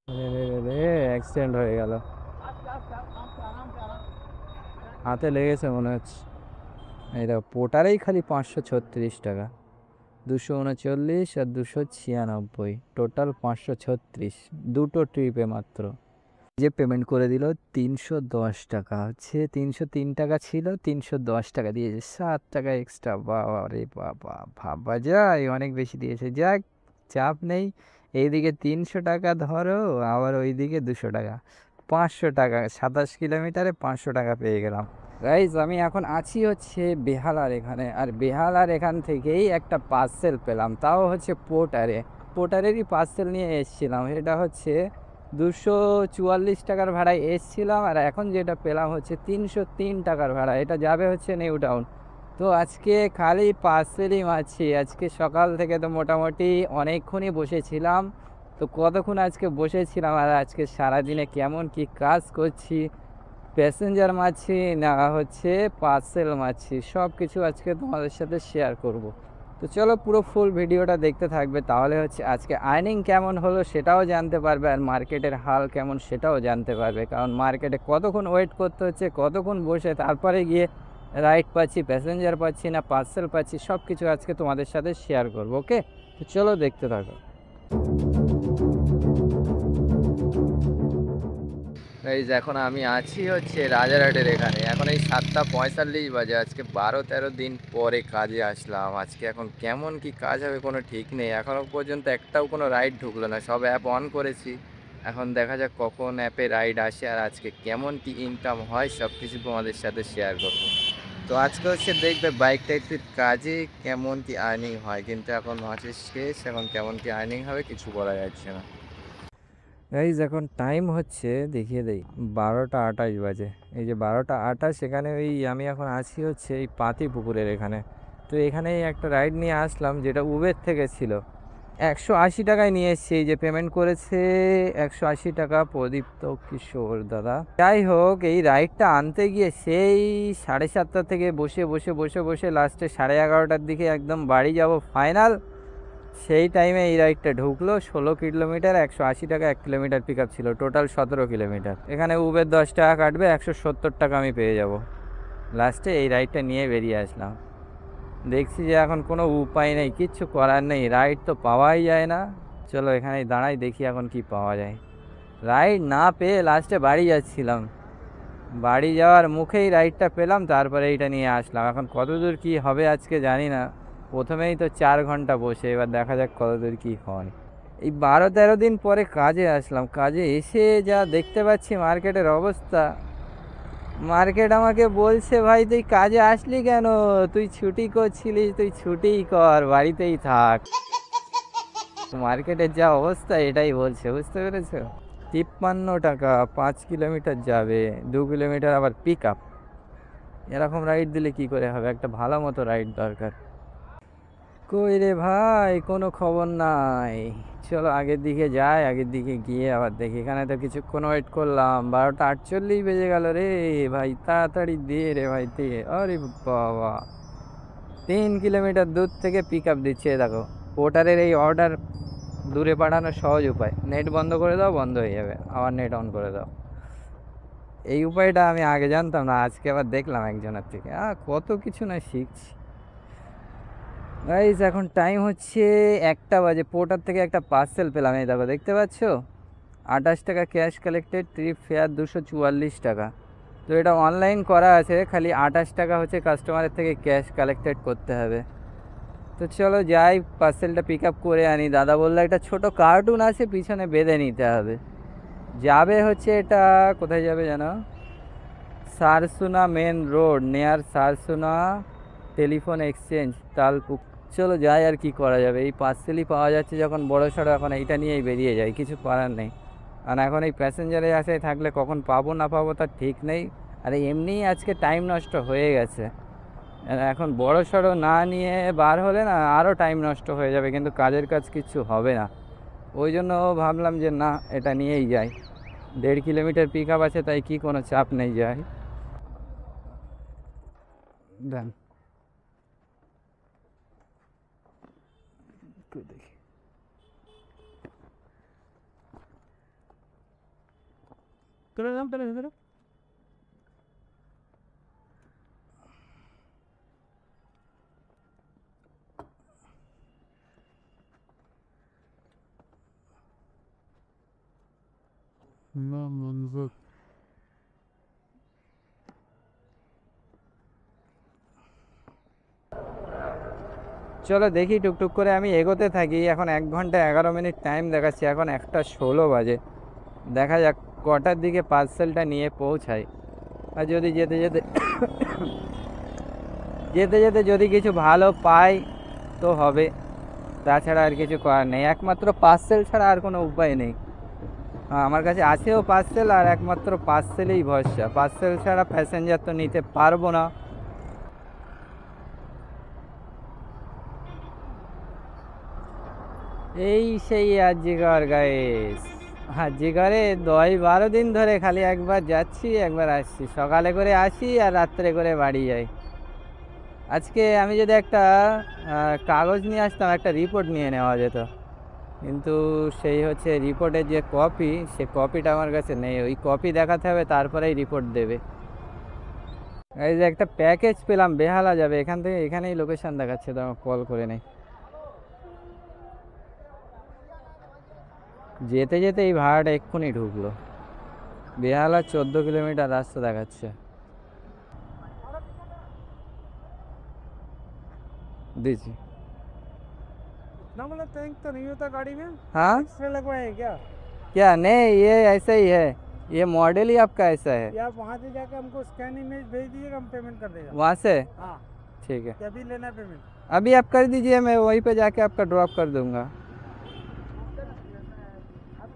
রে রে রে রে, অ্যাক্সিডেন্ট হয়ে গেল। হাতে লেগেছে মনে হচ্ছে। এই দেখো পোটারেই খালি 536 টাকা, 239 আর 296, টোটাল 536, দুটো ট্রিপে মাত্র। যে পেমেন্ট করে দিল 310 টাকা, হচ্ছে 303 টাকা ছিল, 310 টাকা দিয়েছে, 7 টাকা এক্সট্রা। বাবা রে বাবা, ভাবা যায় অনেক বেশি দিয়েছে। যাক, চাপ নেই। এইদিকে 300 টাকা ধরো, আবার ওইদিকে 200 টাকা, 500 টাকা, 27 কিলোমিটারে 500 টাকা পেয়ে গেলাম। গাইজ আমি এখন আছি হচ্ছে বেহালার এখানে, আর বেহালার এখান থেকেই একটা পার্সেল পেলাম, তাও হচ্ছে পোর্টারে। পোর্টারেরই পার্সেল নিয়ে এসেছিলাম। এটা হচ্ছে 244 টাকার ভাড়ায় এসেছিলাম, আর এখন যেটা পেলাম হচ্ছে 303 টাকার ভাড়া। এটা যাবে হচ্ছে নিউ টাউন। তো আজকে খালি পার্সেলই মারছি। আজকে সকাল থেকে তো মোটামুটি অনেকক্ষণই বসেছিলাম। তো কতক্ষণ আজকে বসেছিলাম, আর আজকে সারাদিনে কেমন কি কাজ করছি, প্যাসেঞ্জার মারছি না হচ্ছে পার্সেল মারছি, সব কিছু আজকে তোমাদের সাথে শেয়ার করব। তো চলো পুরো ফুল ভিডিওটা দেখতে থাকবে, তাহলে হচ্ছে আজকে আর্নিং কেমন হলো সেটাও জানতে পারবে, আর মার্কেটের হাল কেমন সেটাও জানতে পারবে। কারণ মার্কেটে কতক্ষণ ওয়েট করতে হচ্ছে, কতক্ষণ বসে তারপরে গিয়ে রাইড পাচ্ছি, প্যাসেঞ্জার পাচ্ছি না পার্সেল পাচ্ছি, সব কিছু আজকে তোমাদের সাথে শেয়ার করবো। ওকে, তো চলো দেখতে থাকো। গাইজ এখন আমি আছি হচ্ছে রাজারহাটের এখানে। এখন এই 7টা 45 বাজে। আজকে 12-13 দিন পরে কাজে আসলাম। আজকে এখন কেমন কি কাজ হবে কোনো ঠিক নেই। এখনও পর্যন্ত একটাও কোনো রাইড ঢুকলো না, সব অ্যাপ অন করেছি। এখন দেখা যাক কখন অ্যাপে রাইড আসে, আর আজকে কেমন কি ইনকাম হয় সব কিছু তোমাদের সাথে শেয়ার করবো। তো আজকে হচ্ছে দেখবে বাইক টাইপের কাজে কেমন কি আর্নিং হয়, কিন্তু এখন মাসের শেষ, এখন কেমন কি আর্নিং হবে কিছু বলা যাচ্ছে না। গাইজ এখন টাইম হচ্ছে দেখিয়ে দেই 12টা 28 বাজে। এই যে 12টা 28, এখানে ওই আমি এখন আছি হচ্ছে এই পাতি পুকুরের এখানে। তো এখানেই একটা রাইড নিয়ে আসলাম, যেটা উবের থেকে ছিল। 180 টাকায় নিয়ে এসছি। এই যে পেমেন্ট করেছে 180 টাকা প্রদীপ্ত কিশোর দাদা। যাই হোক, এই রাইডটা আনতে গিয়ে সেই 7:30 থেকে বসে বসে বসে বসে লাস্টে 11:30টার দিকে একদম বাড়ি যাব ফাইনাল। সেই টাইমে এই রাইডটা ঢুকলো। 16 কিলোমিটার, 180 টাকা 1 কিলোমিটার পিক আপ ছিল, টোটাল 17 কিলোমিটার। এখানে উবের 10 টাকা কাটবে, 170 টাকা আমি পেয়ে যাব। লাস্টে এই রাইডটা নিয়ে বেরিয়ে আসলাম। দেখছি যে এখন কোনো উপায় নেই, কিচ্ছু করার নেই, রাইড তো পাওয়াই যায় না। চলো এখানেই দাঁড়াই, দেখি এখন কি পাওয়া যায়। রাইড না পেয়ে লাস্টে বাড়ি যাচ্ছিলাম, বাড়ি যাওয়ার মুখেই রাইডটা পেলাম, তারপরে এইটা নিয়ে আসলাম। এখন কতদূর কি হবে আজকে জানি না। প্রথমেই তো 4 ঘন্টা বসে, এবার দেখা যাক কতদূর কি হয়। এই 12-13 দিন পরে কাজে আসলাম। কাজে এসে যা দেখতে পাচ্ছি মার্কেটের অবস্থা, মার্কেট আমাকে বলছে, ভাই তুই কাজে আসলি কেন, তুই ছুটি করছিলিস, তুই ছুটিই কর, বাড়িতেই থাক। মার্কেটের যা অবস্থা এটাই বলছে, বুঝতে পেরেছো। 53 টাকা 5 কিলোমিটার যাবে, 2 কিলোমিটার আবার পিক আপ। এরকম রাইড দিলে কি করে হবে, একটা ভালো মতো রাইড দরকার। কই রে ভাই, কোনো খবর নাই। চলো আগের দিকে যাই, আগের দিকে গিয়ে আবার দেখি। এখানে তো কিছুক্ষণ ওয়েট করলাম, 12টা 48 বেজে গেল রে ভাই, তাড়াতাড়ি দে রে ভাই দে। আরে বাবা, 3 কিলোমিটার দূর থেকে পিক আপ দিচ্ছে। দেখো পোর্টারের এই অর্ডার দূরে পাঠানোর সহজ উপায়, নেট বন্ধ করে দাও, বন্ধ হয়ে যাবে, আবার নেট অন করে দাও। এই উপায়টা আমি আগে জানতাম না, আজকে আবার দেখলাম একজনের থেকে। কত কিছু না শিখছি। গাইস এখন টাইম হচ্ছে 1টা বাজে। পোর্টার থেকে একটা পার্সেল পেলাম, এই দেখো দেখতে পাচ্ছ। 28 টাকা ক্যাশ কালেক্টেড, ট্রিপ ফেয়ার 244 টাকা। তো এটা অনলাইন করা আছে, খালি 28 টাকা হচ্ছে কাস্টমারের থেকে ক্যাশ কালেক্টেড করতে হবে। তো চলো যাই, পার্সেলটা পিক আপ করে আনি। দাদা বললো একটা ছোট কার্টুন আছে, পিছনে বেঁধে নিতে হবে। যাবে হচ্ছে এটা, কোথায় যাবে জানো, সারসুনা মেন রোড, নেয়ার সারসুনা টেলিফোন এক্সচেঞ্জ, তালপুক। চলো যাই, আর কি করা যাবে, এই পার্সেলই পাওয়া যাচ্ছে যখন বড় সড়ো, এখন এইটা নিয়েই বেরিয়ে যায়, কিছু করার নেই। আর এখন এই প্যাসেঞ্জারের আশায় থাকলে কখন পাবো না পাবো তার ঠিক নেই। আর এমনিই আজকে টাইম নষ্ট হয়ে গেছে। আর এখন বড় সড়ো না নিয়ে বার হলে না আরও টাইম নষ্ট হয়ে যাবে, কিন্তু কাজের কাজ কিচ্ছু হবে না। ওই জন্য ভাবলাম যে না, এটা নিয়েই যাই। 1.5 কিলোমিটার পিক আপ আছে, তাই কি কোনো চাপ নেই, যাই। দেন একটু দেখি। চলে যাম তাহলে ভেতরে। না মনজুর চলো দেখি টুকটুক করে আমি এগোতে থাকি। এখন 1 ঘন্টা 11 মিনিট টাইম দেখাচ্ছে, এখন 1:16 বাজে। দেখা যাক কটার দিকে পার্সেলটা নিয়ে পৌঁছাই। আর যদি যেতে যেতে যেতে যেতে যদি কিছু ভালো পাই তো হবে, তাছাড়া আর কিছু করার নেই। একমাত্র পার্সেল ছাড়া আর কোনো উপায় নেই। আমার কাছে আছেও পার্সেল, আর একমাত্র পার্সেলেই ভরসা। পার্সেল ছাড়া প্যাসেঞ্জার তো নিতে পারবো না। এই সেই আজিগর গাইস, আজিগরে 10-12 দিন ধরে খালি একবার যাচ্ছি একবার আসছি, সকালে করে আসি আর রাত্রে করে বাড়ি যাই। আজকে আমি যদি একটা কাগজ নিয়ে আসতাম, একটা রিপোর্ট নিয়ে নেওয়া যেত, কিন্তু সেই হচ্ছে রিপোর্টের যে কপি, সে কপিটা আমার কাছে নেই। ওই কপি দেখাতে হবে, তারপরেই রিপোর্ট দেবে। এই যে একটা প্যাকেজ পেলাম, বেহালা যাবে, এখান থেকে এখানেই লোকেশন দেখাচ্ছে, তো কল করে নেই। যেতে যেতে এই ভাড়াটা এক্ষুনি ঢুকলো। বেহালা 14 কিলোমিটার রাস্তা দেখাচ্ছে। दीजिए। ना मतलब टैंक तो नहीं होता गाड़ी में, हाँ एक्स्ट्रा लगवाए क्या? क्या? नहीं, ये ऐसा ही है, ये मॉडल ही आपका ऐसा है। या आप वहाँ से जाके हमको स्कैन इमेज भेज दीजिएगा, हम पेमेंट कर देगा। वहाँ से? हाँ, ठीक है, क्या अभी लेना है पेमेंट? अभी आप कर दीजिए, मैं वहीं पे जाके आपका ड्रॉप कर दूंगा।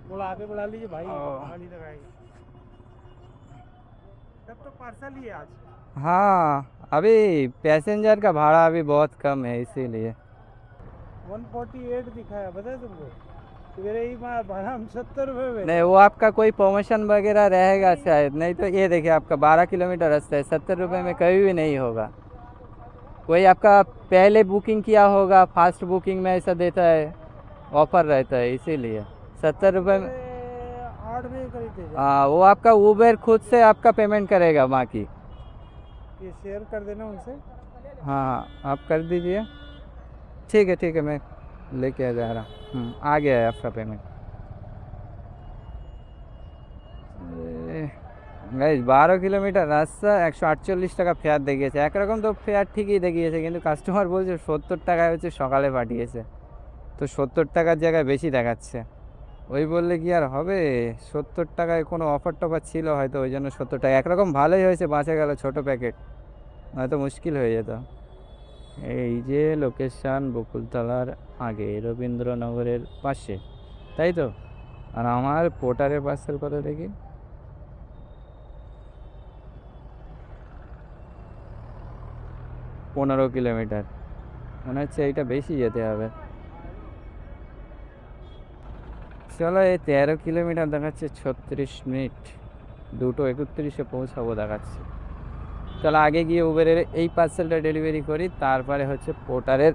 थोड़ा आगे बढ़ा लीजिए भाई, ओ। गाड़ी लगाएगी। तब तो पार्सल ही है आज। हाँ, अभी पैसेंजर का भाड़ा अभी बहुत कम है, इसीलिए। 148 दिखाया, बताए तुमको? मेरे ही भाड़ा हम 70 रुपये में। नहीं, वो आपका कोई प्रमोशन वगैरह रहेगा शायद, नहीं तो ये देखिए आपका 12 किलोमीटर रास्ता है, 70 रुपये में कभी भी नहीं होगा। कोई आपका पहले बुकिंग किया होगा, फास्ट बुकिंग में ऐसा देता है, ऑफर रहता है, इसीलिए 70 रुपये में। 8 बजे करीब थे। हाँ, वो आपका उबेर खुद से आपका पेमेंट करेगा बाकी। ये शेयर कर देना उनसे। हाँ, आप कर दीजिए। ठीक है ठीक है, मैं लेके जा रहा हूँ। आ गया है आपका पेमेंट। গাইস 12 কিলোমিটার রাস্তা, 148 টাকা ফেয়ার দেখিয়েছে। একরকম তো ফেয়ার ঠিকই দেখিয়েছে, কিন্তু কাস্টমার বলছে 70 টাকায় হচ্ছে সকালে পাঠিয়েছে, তো 70 টাকার জায়গায় বেশি দেখাচ্ছে। ওই বললে কি আর হবে? 70 টাকায় কোনো অফার টফার ছিল হয়তো, ওই জন্য 70 টাকা। একরকম ভালোই হয়েছে, বাঁচা গেল ছোটো প্যাকেট, নয়তো মুশকিল হয়ে যেত। এই যে লোকেশান বকুলতলার আগে, রবীন্দ্রনগরের পাশে, তাই তো? আর আমার পোর্টারের পার্সেল কত দেখি, 15 কিলোমিটার। মনে হচ্ছে এইটা বেশি যেতে হবে। চলো, এই 13 কিলোমিটার দেখাচ্ছে 36 মিনিট, 2:31-এ পৌঁছাবো দেখাচ্ছে। চলো আগে গিয়ে উবেরের এই পার্সেলটা ডেলিভারি করি, তারপরে হচ্ছে পোর্টারের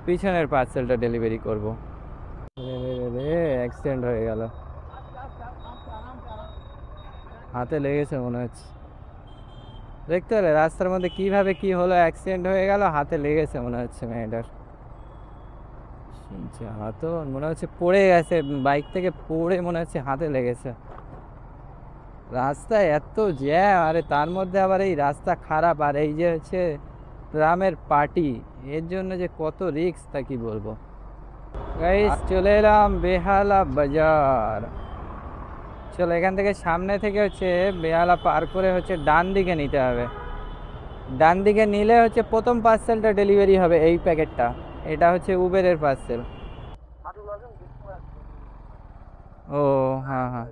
পিছনের পার্সেলটা ডেলিভারি করবো। অ্যাক্সিডেন্ট হয়ে গেল, হাতে লেগেছে মনে হচ্ছে। দেখতে পেলে রাস্তার মধ্যে কিভাবে কি হলো, অ্যাক্সিডেন্ট হয়ে গেল, হাতে লেগেছে মনে হচ্ছে মেয়েটার। হাতও মনে হচ্ছে পড়ে গেছে, বাইক থেকে পড়ে মনে হচ্ছে হাতে লেগেছে। রাস্তায় এত জ্যাম, আরে তার মধ্যে আবার এই রাস্তা খারাপ, আর এই যে হচ্ছে ট্রামের পার্টি, এর জন্য যে কত রিস্ক তা কি বলবো। গাইস চলে এলাম বেহালা বাজার। চলো এখান থেকে সামনে থেকে হচ্ছে বেহালা পার করে হচ্ছে ডান দিকে নিতে হবে। ডান দিকে নিলে হচ্ছে প্রথম পার্সেলটা ডেলিভারি হবে, এই প্যাকেটটা। এটা হচ্ছে উবেরের পার্সেল। ও হ্যাঁ হ্যাঁ,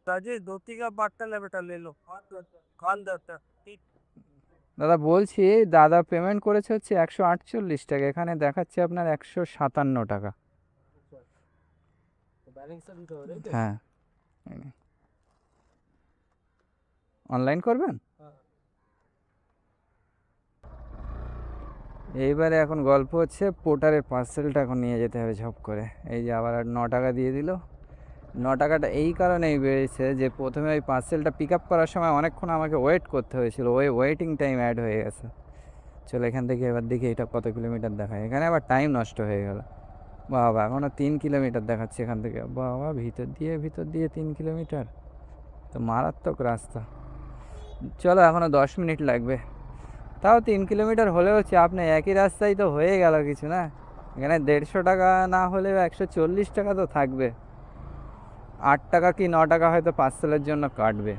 राजेश धोती का बाटल है बेटा, ले लो। खान देता। দাদা বলছি, দাদা পেমেন্ট করেছে হচ্ছে 148 টাকা, এখানে দেখাচ্ছে আপনার 157 টাকা। হ্যাঁ, অনলাইন করবেন? এইবারে এখন গল্প হচ্ছে পোর্টারের পার্সেলটা এখন নিয়ে যেতে হবে ঝপ করে। এই যে আবার 9 টাকা দিয়ে দিল। 9 টাকাটা এই কারণেই বেড়েছে যে প্রথমে ওই পার্সেলটা পিক আপ করার সময় অনেকক্ষণ আমাকে ওয়েট করতে হয়েছিল, ওই ওয়েটিং টাইম অ্যাড হয়ে গেছে। চলো এখান থেকে এবার দেখি এটা কত কিলোমিটার দেখায়, এখানে আবার টাইম নষ্ট হয়ে গেল। বাবা এখনও 3 কিলোমিটার দেখাচ্ছে এখান থেকে, বাবা ভিতর দিয়ে 3 কিলোমিটার, তো মারাত্মক রাস্তা। চলো এখনও 10 মিনিট লাগবে, তাও 3 কিলোমিটার হলেও চাপ নেই, একই রাস্তায় তো হয়ে গেল কিছু না। এখানে 150 টাকা না হলেও 140 টাকা তো থাকবে। 8 টাকা কি 9 টাকা হয়তো পার্সেলের জন্য কাটবে,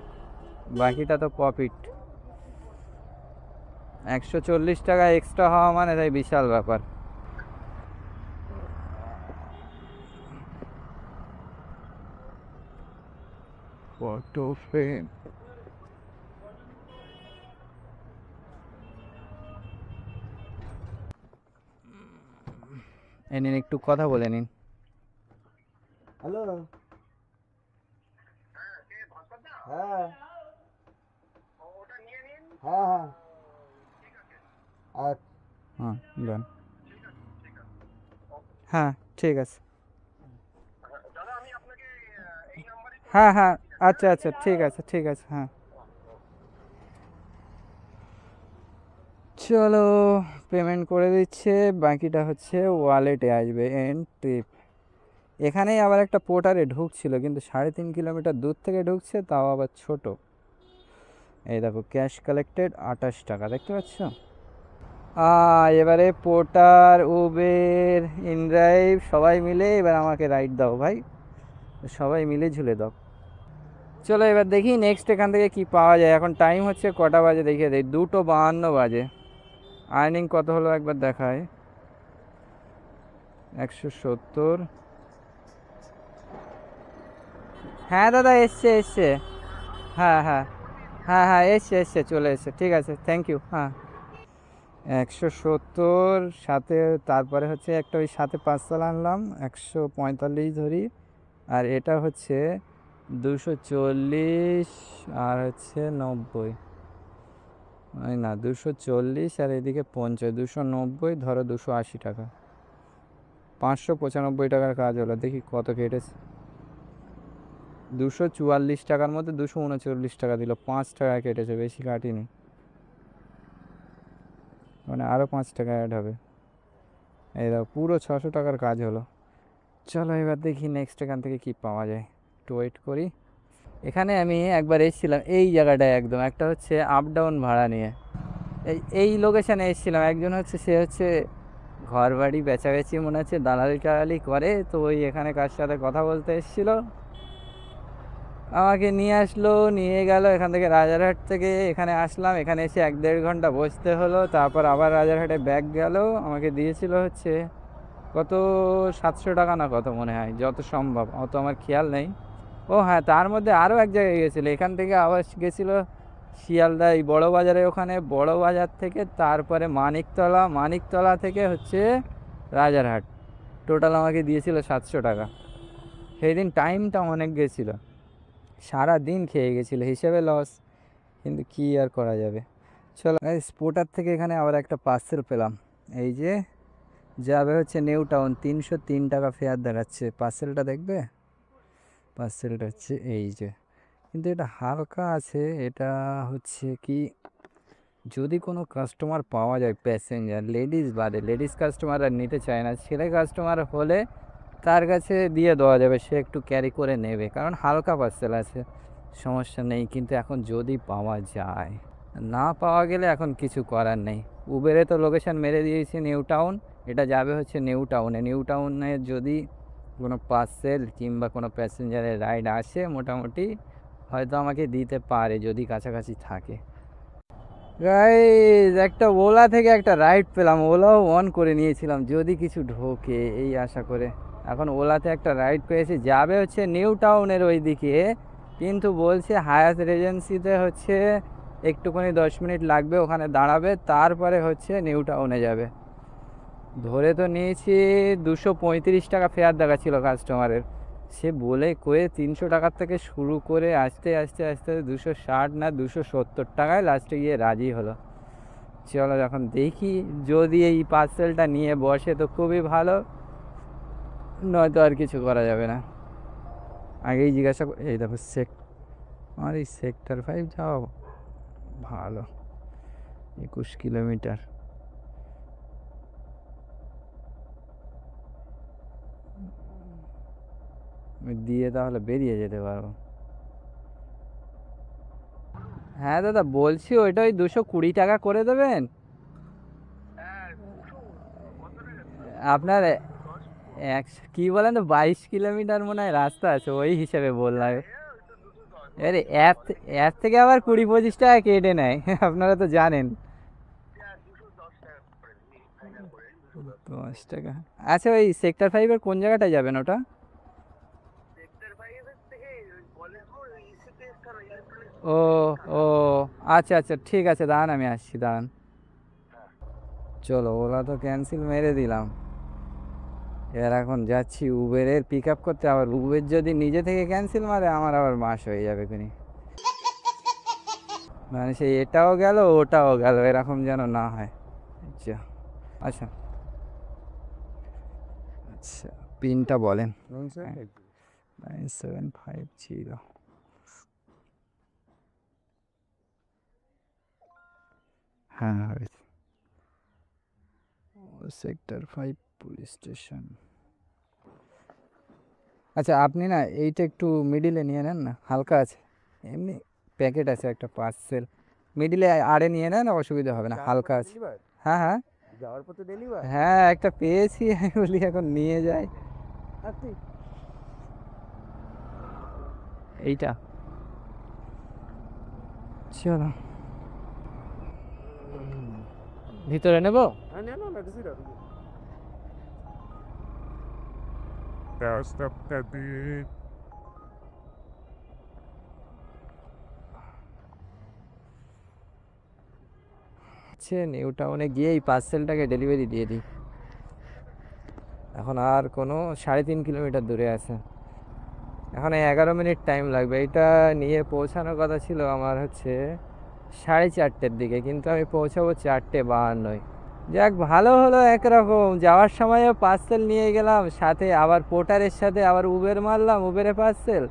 বাকিটা তো প্রফিট। 140 টাকা এক্সট্রা হওয়া মানে তাই বিশাল ব্যাপার। ফটো ফ্রেম এ নিন, একটু কথা বলে নিন। হ্যালো, হ্যাঁ হ্যাঁ হ্যাঁ, আচ্ছা হ্যাঁ ডান, হ্যাঁ ঠিক আছে, হ্যাঁ হ্যাঁ আচ্ছা আচ্ছা ঠিক আছে ঠিক আছে, হ্যাঁ চলো পেমেন্ট করে দিচ্ছে, বাকিটা হচ্ছে ওয়ালেটে আসবে। এন্ড ট্রিপ এখানেই আবার একটা পোর্টারে ঢুকছিল, কিন্তু 3.5 কিলোমিটার দূর থেকে ঢুকছে, তাও আবার ছোট। এই দেখো ক্যাশ কালেক্টেড 28 টাকা, দেখতে পাচ্ছ। এবারে পোর্টার, উবের, ইনড্রাইভ সবাই মিলে এবার আমাকে রাইড দাও ভাই, সবাই মিলে ঝুলে দাও। চলো এবার দেখি নেক্সট এখান থেকে কি পাওয়া যায়। এখন টাইম হচ্ছে কটা বাজে দেখিয়ে দেয়, 2:52 বাজে। আর্নিং কত হলো একবার দেখায়, 170। হ্যাঁ দাদা এসছে, হ্যাঁ হ্যাঁ হ্যাঁ হ্যাঁ এসছে চলে এসছে, ঠিক আছে থ্যাংক ইউ। হ্যাঁ 170 সাথে, তারপরে হচ্ছে একটা ওই সাথে পার্সেল আনলাম 145 ধরি, আর এটা হচ্ছে 240, আর হচ্ছে 90, ওই না 240, আর এদিকে 50, 290 ধরো, 280 টাকা, 595 টাকার কাজ হলো। দেখি কত কেটেছে, 244 টাকার মধ্যে 239 টাকা দিল, 5 টাকা কেটেছে, বেশি কাটিনি, মানে আরও 5 টাকা অ্যাড হবে। এই দাও পুরো 600 টাকার কাজ হলো। চলো এবার দেখি নেক্সট এখান থেকে কি পাওয়া যায়, একটু ওয়েট করি। এখানে আমি একবার এসেছিলাম এই জায়গাটায়, একদম একটা হচ্ছে আপ ডাউন ভাড়া নিয়ে এই লোকেশানে এসেছিলাম। একজন হচ্ছে সে হচ্ছে ঘর বাড়ি বেচাবেচি মনে হচ্ছে দালালি টালালি করে, তো ওই এখানে কার সাথে কথা বলতে এসেছিলো, আমাকে নিয়ে আসলো, নিয়ে গেল এখান থেকে, রাজারহাট থেকে এখানে আসলাম, এখানে এসে 1-1.5 ঘন্টা বসতে হলো, তারপর আবার রাজারহাটে ব্যাগ গেল, আমাকে দিয়েছিল হচ্ছে কত 700 টাকা না কত মনে হয়, যত সম্ভব, অত আমার খেয়াল নেই। ও হ্যাঁ, তার মধ্যে আরও এক জায়গায় গেছিলো, এখান থেকে আবার গেছিলো শিয়ালদা, এই বড় বাজারে, ওখানে বড় বাজার থেকে তারপরে মানিকতলা থেকে হচ্ছে রাজারহাট, টোটাল আমাকে দিয়েছিল 700 টাকা। সেই দিন টাইমটা অনেক গেছিলো, সারা দিন খেয়ে গেছিলো, হিসেবে লস, কিন্তু কি আর করা যাবে। চলো স্পোর্টার থেকে এখানে আবার একটা পার্সেল পেলাম, এই যে যাবে হচ্ছে নিউ টাউন, 303 টাকা ফেয়ার দেখাচ্ছে। পার্সেলটা দেখবে, পার্সেলটা হচ্ছে এই যে, কিন্তু এটা হালকা আছে, এটা হচ্ছে কি যদি কোনো কাস্টমার পাওয়া যায় প্যাসেঞ্জার, লেডিস বাদে, লেডিস কাস্টমার আর নিতে চায় না, ছেলে কাস্টমার হলে তার কাছে দিয়ে দেওয়া যাবে, সে একটু ক্যারি করে নেবে, কারণ হালকা পার্সেল আছে, সমস্যা নেই। কিন্তু এখন যদি পাওয়া যায়, না পাওয়া গেলে এখন কিছু করার নেই। উবেরে তো লোকেশান মেরে দিয়েছি নিউ টাউন, এটা যাবে হচ্ছে নিউ টাউনে। নিউ টাউনে যদি কোনো পার্সেল কিংবা কোনো প্যাসেঞ্জারের রাইড আসে, মোটামুটি হয়তো আমাকে দিতে পারে যদি কাছাকাছি থাকে। গাইজ একটা ওলা থেকে একটা রাইড পেলাম, ওলাও অন করে নিয়েছিলাম যদি কিছু ঢোকে এই আশা করে। এখন ওলাতে একটা রাইড পেয়েছি, যাবে হচ্ছে নিউ টাউনের ওই দিকে, কিন্তু বলছে হায়াত রেজেন্সিতে হচ্ছে একটুখানি 10 মিনিট লাগবে, ওখানে দাঁড়াবে, তারপরে হচ্ছে নিউ টাউনে যাবে। ধরে তো নিয়েছি, 235 টাকা ফেয়ার দেখাচ্ছিল কাস্টমারের, সে বলে কয়ে 300 টাকার থেকে শুরু করে আস্তে আস্তে আস্তে 260 না 270 টাকায় লাস্টে গিয়ে রাজি হলো। চলো এখন দেখি, যদি এই পার্সেলটা নিয়ে বসে তো খুবই ভালো, নয়তো আর কিছু করা যাবে না। আগেই জিজ্ঞাসা এই দেখো আমার এই সেক্টর 5 যাওয়া ভালো, 21 কিলোমিটার। দিয়ে তাহলে বেরিয়ে যেতে পারবো। হ্যাঁ দাদা বলছি ওইটা ওই 220 টাকা করে দেবেন। আপনার এক কি বলেন তো 22 কিলোমিটার মনে হয় রাস্তা আছে, ওই হিসেবে বললাম। আরে অ্যাপ অ্যাপ থেকে আবার 20-25 টাকা কেটে নেয় আপনারা তো জানেন। 10 টাকা। আচ্ছা ওই সেক্টর 5-এর কোন জায়গাটায় যাবেন ওটা? ও ও আচ্ছা আচ্ছা ঠিক আছে, দাঁড়ান আমি আসছি, দাঁড়ান। চলো ওলা তো ক্যান্সেল মেরে দিলাম, এবার এখন যাচ্ছি উবেরের পিক আপ করতে। আবার উবের যদি নিজে থেকে ক্যান্সেল মারে আমার আবার মাস হয়ে যাবে কিনি, মানে সেই এটাও গেল ওটাও গেল, এরকম যেন না হয়। আচ্ছা আচ্ছা আচ্ছা পিনটা বলেন। 9750। হ্যাঁ সেক্টর 5 পুলিশ স্টেশন। আচ্ছা আপনি না এইটা একটু মিডিলে নিয়ে নেন না, হালকা আছে, এমনি প্যাকেট আছে একটা পার্সেল, মিডিলে আড়ে নিয়ে নেন, অসুবিধা হবে না, হালকা আছে। হ্যাঁ হ্যাঁ যাওয়ার পথে ডেলিভার। হ্যাঁ একটা পেয়েছি আমি বলি এখন নিয়ে যাই। এইটা চলো ভিতরে নেব। হ্যাঁ না না কিছু না। রাস্তাটা দিয়ে নিউ টাউনে গিয়ে এই পার্সেলটাকে ডেলিভারি দিয়ে দিই। এখন আর কোনো 3.5 কিলোমিটার দূরে আছে, এখন 11 মিনিট টাইম লাগবে। এটা নিয়ে পৌঁছানোর কথা ছিল আমার হচ্ছে 4:30-এর দিকে, কিন্তু আমি পৌঁছাবো 4:52। যাক ভালো হলো, একরকম যাওয়ার সময়ও পার্সেল নিয়ে গেলাম, সাথে আবার পোর্টারের সাথে আবার উবের মারলাম, উবেরে পার্সেল,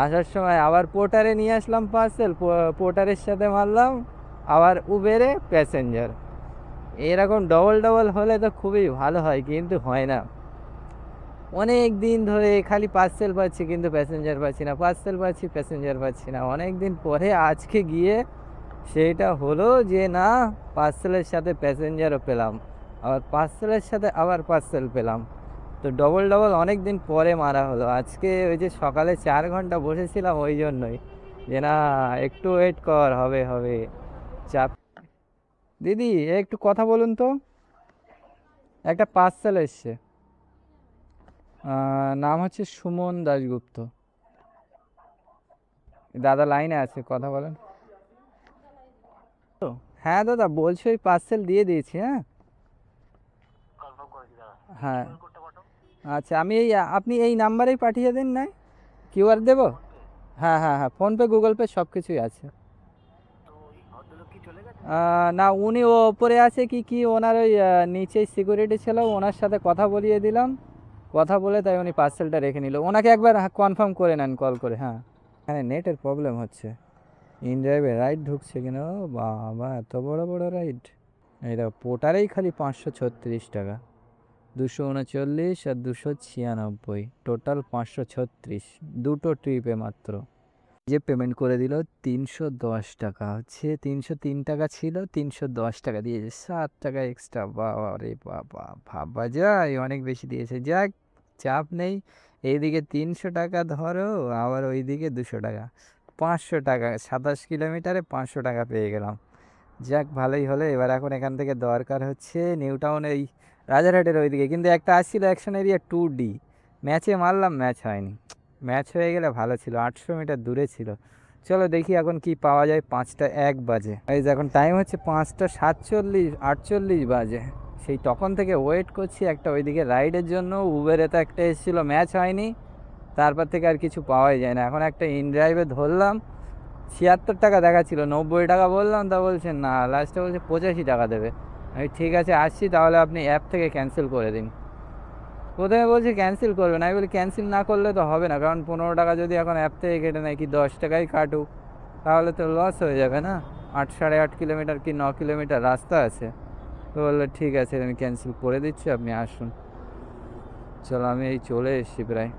আসার সময় আবার পোর্টারে নিয়ে আসলাম পার্সেল, পোর্টারের সাথে মারলাম আবার উবেরে প্যাসেঞ্জার। এরকম ডবল ডবল হলে তো খুবই ভালো হয়, কিন্তু হয় না। অনেক দিন ধরে খালি পার্সেল পাচ্ছি কিন্তু প্যাসেঞ্জার পাচ্ছি না, পার্সেল পাচ্ছি প্যাসেঞ্জার পাচ্ছি না। অনেক দিন পরে আজকে গিয়ে সেইটা হলো যে না, পার্সেলের সাথে প্যাসেঞ্জারও পেলাম, আবার পার্সেলের সাথে আবার পার্সেল পেলাম, তো ডবল ডবল অনেক দিন পরে মারা হলো আজকে। ওই যে সকালে 4 ঘন্টা বসেছিলাম ওই জন্যই, যে না একটু ওয়েট কর, হবে হবে চাপ। দিদি একটু কথা বলুন তো, একটা পার্সেল এসছে, নাম হচ্ছে সুমন দাশগুপ্ত। দাদা লাইনে আছে, কথা বলেন। হ্যাঁ দাদা বলছি ওই পার্সেল দিয়ে দিয়েছি। হ্যাঁ হ্যাঁ আচ্ছা আমি এই আপনি এই নাম্বারেই পাঠিয়ে দিন, না কিউআর দেবো? হ্যাঁ হ্যাঁ হ্যাঁ ফোনপে গুগল পে সব কিছুই আছে। না উনি ওপরে আছে কি কি ওনার ওই নিচেই সিকিউরিটি ছিল, ওনার সাথে কথা বলিয়ে দিলাম, কথা বলে তাই উনি পার্সেলটা রেখে নিল। ওনাকে একবার কনফার্ম করে নেন কল করে। হ্যাঁ হ্যাঁ নেটের প্রবলেম হচ্ছে, ইন ড্রাইভে রাইড ঢুকছে কিনা, ও বাবা এত বড় বড় রাইড। এইটা পোর্টারেই খালি 536 টাকা, 239 আর 296, টোটাল 536, দুটো ট্রিপে মাত্র। যে পেমেন্ট করে দিল 310 টাকা, হচ্ছে 303 টাকা ছিল, 310 টাকা দিয়েছে, 7 টাকা এক্সট্রা। বাবা রে বাবা, ভাবা যায় অনেক বেশি দিয়েছে। যাক চাপ নেই, এইদিকে 300 টাকা ধরো, আবার ওইদিকে 200 টাকা, 500 টাকা, 27 কিলোমিটারে 500 টাকা পেয়ে গেলাম। যাক ভালোই হলো। এবার এখন এখান থেকে দরকার হচ্ছে নিউ টাউন, এই রাজারহাটের ওইদিকে, কিন্তু একটা আসছিল অ্যাকশন এরিয়া 2D, ম্যাচে মারলাম, ম্যাচ হয়নি। ম্যাচ হয়ে গেলে ভালো ছিল, 800 মিটার দূরে ছিল। চলো দেখি এখন কি পাওয়া যায়। 5টা 1 বাজে, এই যে এখন টাইম হচ্ছে 5টা 47, 48 বাজে। সেই তখন থেকে ওয়েট করছি একটা ওইদিকে রাইডের জন্য। উবেরে তো একটা এসেছিলো, ম্যাচ হয়নি, তারপর থেকে আর কিছু পাওয়াই যায় না। এখন একটা ইন ড্রাইভে ধরলাম, টাকা দেখাচ্ছিল, 90 টাকা বললাম, তা বলছে না, লাস্টে বলছে 85 টাকা দেবে। আমি ঠিক আছে আসছি, তাহলে আপনি অ্যাপ থেকে ক্যান্সেল করে দিন। প্রথমে বলছে ক্যান্সেল করবে না, আমি বলি ক্যান্সেল না করলে তো হবে না, কারণ 15 টাকা যদি এখন অ্যাপ থেকে কেটে নেয়, কি 10 টাকাই কাটুক, তাহলে তো লস হয়ে যাবে না। 8 সাড়ে 8 কিলোমিটার কি 9 কিলোমিটার রাস্তা আছে। তো বললো ঠিক আছে আমি ক্যান্সেল করে দিচ্ছি, আপনি আসুন। চলো আমি এই চলে এসেছি প্রায়,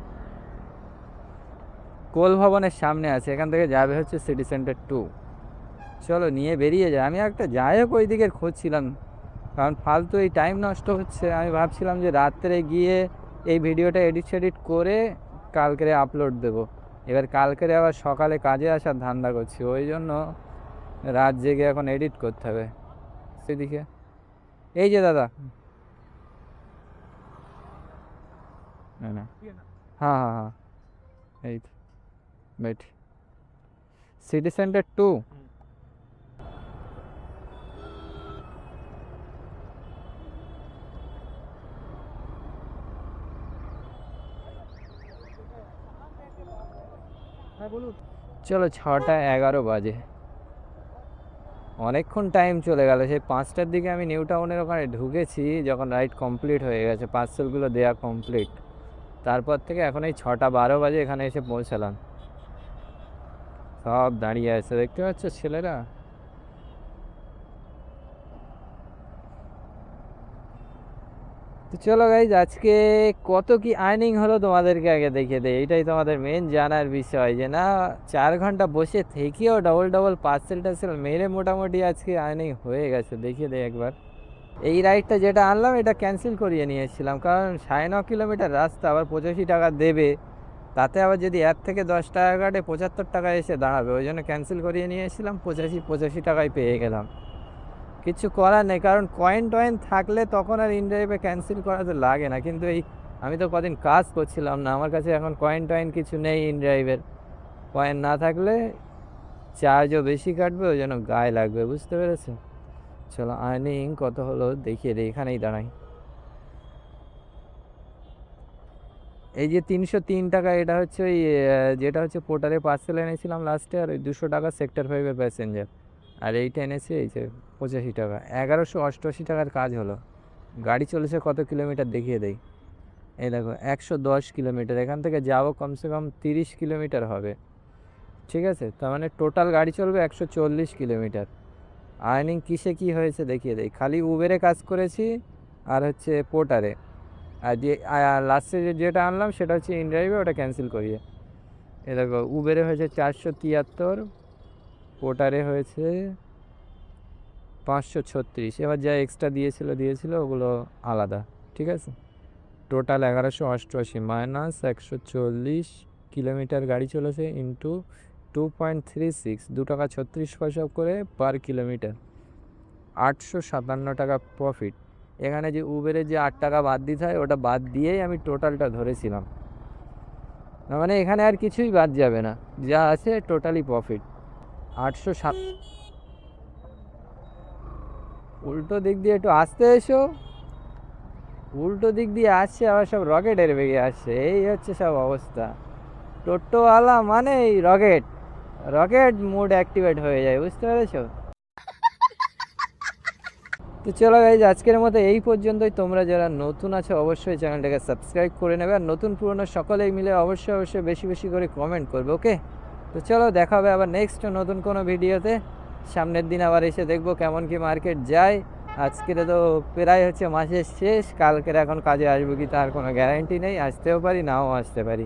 কোল ভবনের সামনে আছে, এখান থেকে যাবে হচ্ছে সিটি সেন্টার 2। চলো নিয়ে বেরিয়ে যায়। আমি একটা যাই হোক ওই দিকের খুঁজছিলাম, কারণ ফালতু এই টাইম নষ্ট হচ্ছে। আমি ভাবছিলাম যে রাত্রে গিয়ে এই ভিডিওটা এডিট সেডিট করে কালকে আপলোড দেবো। এবার কালকে আবার সকালে কাজে আসার ধান্দা করছি, ওই জন্য রাত জেগে এখন এডিট করতে হবে। সেদিকে এই যে দাদা, না না, হ্যাঁ হ্যাঁ হ্যাঁ, এই তো বেট সিটি সেন্টার 2। হ্যাঁ বলুন। চলো 6টা 11 বাজে, অনেকক্ষণ টাইম চলে গেল। সেই 5টার দিকে আমি নিউ টাউনের ওখানে ঢুকেছি, যখন রাইড কমপ্লিট হয়ে গেছে, পার্সেলগুলো দেওয়া কমপ্লিট। তারপর থেকে এখন এই 6টা 12 বাজে এখানে এসে পৌঁছালাম। সব দাঁড়িয়ে আছে, দেখতে পাচ্ছ ছেলেরা। তো চলো গাইজ, আজকে কত কি আর্নিং হলো তোমাদেরকে আগে দেখিয়ে দেয়। এটাই তোমাদের মেন জানার বিষয়, যে না 4 ঘন্টা বসে থেকেও ডবল ডবল পার্সেল টার্সেল মেরে মোটামুটি আজকে আর্নিং হয়ে গেছে। দেখিয়ে দেয় একবার। এই রাইডটা যেটা আনলাম এটা ক্যান্সেল করিয়ে নিয়েছিলাম, কারণ 9.5 কিলোমিটার রাস্তা, আবার 85 টাকা দেবে, তাতে আবার যদি 1 থেকে 10 টাকা কাটে 75 টাকা এসে দাঁড়াবে, ওই জন্য ক্যান্সেল করিয়ে নিয়েছিলাম। 85 টাকায় পেয়ে গেলাম, কিছু করার নেই, কারণ কয়েন টয়েন থাকলে তখন আর ইনড্রাইভে ক্যান্সেল করাতে লাগে না। কিন্তু এই আমি তো কদিন কাজ করছিলাম না, আমার কাছে এখন কয়েন টয়েন কিছু নেই ইনড্রাইভের। কয়েন না থাকলে চার্জও বেশি কাটবে, ওই জন্য গায়ে লাগবে, বুঝতে পেরেছো। চলো আর্নিং কত হলো দেখিয়ে দিই, এখানেই দাঁড়াই। এই যে 303 টাকা, এটা হচ্ছে ওই যেটা হচ্ছে পোর্টারে পার্সেল এনেছিলাম লাস্টে, আর ওই 200 টাকা সেক্টর 5-এর প্যাসেঞ্জার। আর এইটা এনেছি এই যে 85 টাকা, 1188 টাকার কাজ হলো। গাড়ি চলেছে কত কিলোমিটার দেখিয়ে দেই। এই দেখো 110 কিলোমিটার, এখান থেকে যাবো কমসে কম 30 কিলোমিটার হবে, ঠিক আছে। তার মানে টোটাল গাড়ি চলবে 140 কিলোমিটার। আর্নিং কিসে কি হয়েছে দেখিয়ে দেই। খালি উবেরে কাজ করেছি আর হচ্ছে পোর্টারে, আর যে লাস্টে যেটা আনলাম সেটা হচ্ছে ইনড্রাইভে, ওটা ক্যান্সেল করিয়ে। এ দেখো উবেরে হয়েছে 473, পোর্টারে হয়েছে 536। এবার যা এক্সট্রা দিয়েছিল ওগুলো আলাদা, ঠিক আছে। টোটাল 1188 মাইনাস 140 কিলোমিটার গাড়ি চলেছে ইন্টু 2.36, 2 টাকা 36 পয়সা করে পার কিলোমিটার, 857 টাকা প্রফিট। এখানে যে উবেরে যে 8 টাকা বাদ দিতে হয়, ওটা বাদ দিয়েই আমি টোটালটা ধরেছিলাম। না মানে এখানে আর কিছুই বাদ যাবে না, যা আছে টোটালি প্রফিট 807। উল্টো দিক দিয়ে একটু আসতে এসো, উল্টো দিক দিয়ে আসছে, আবার সব রকেটের বেগে আসছে, এই হচ্ছে সব অবস্থা। টোটোওয়ালা মানে এই রকেট, রকেট মোড অ্যাক্টিভেট হয়ে যায়, বুঝতে পেরেছো। তো চলো গাইজ, আজকের মতো এই পর্যন্তই। তোমরা যারা নতুন আছো অবশ্যই চ্যানেলটাকে সাবস্ক্রাইব করে নেবে, আর নতুন পুরনো সকলেই মিলে অবশ্যই বেশি বেশি করে কমেন্ট করবে, ওকে। তো চলো দেখা হবে আবার নেক্সট নতুন কোনো ভিডিওতে। সামনের দিন আবার এসে দেখবো কেমন কি মার্কেট যায়। আজকের তো প্রায় হচ্ছে মাসের শেষ, কালকের এখন কাজে আসবো কি তার কোনো গ্যারান্টি নেই, আসতেও পারি নাও আসতে পারি।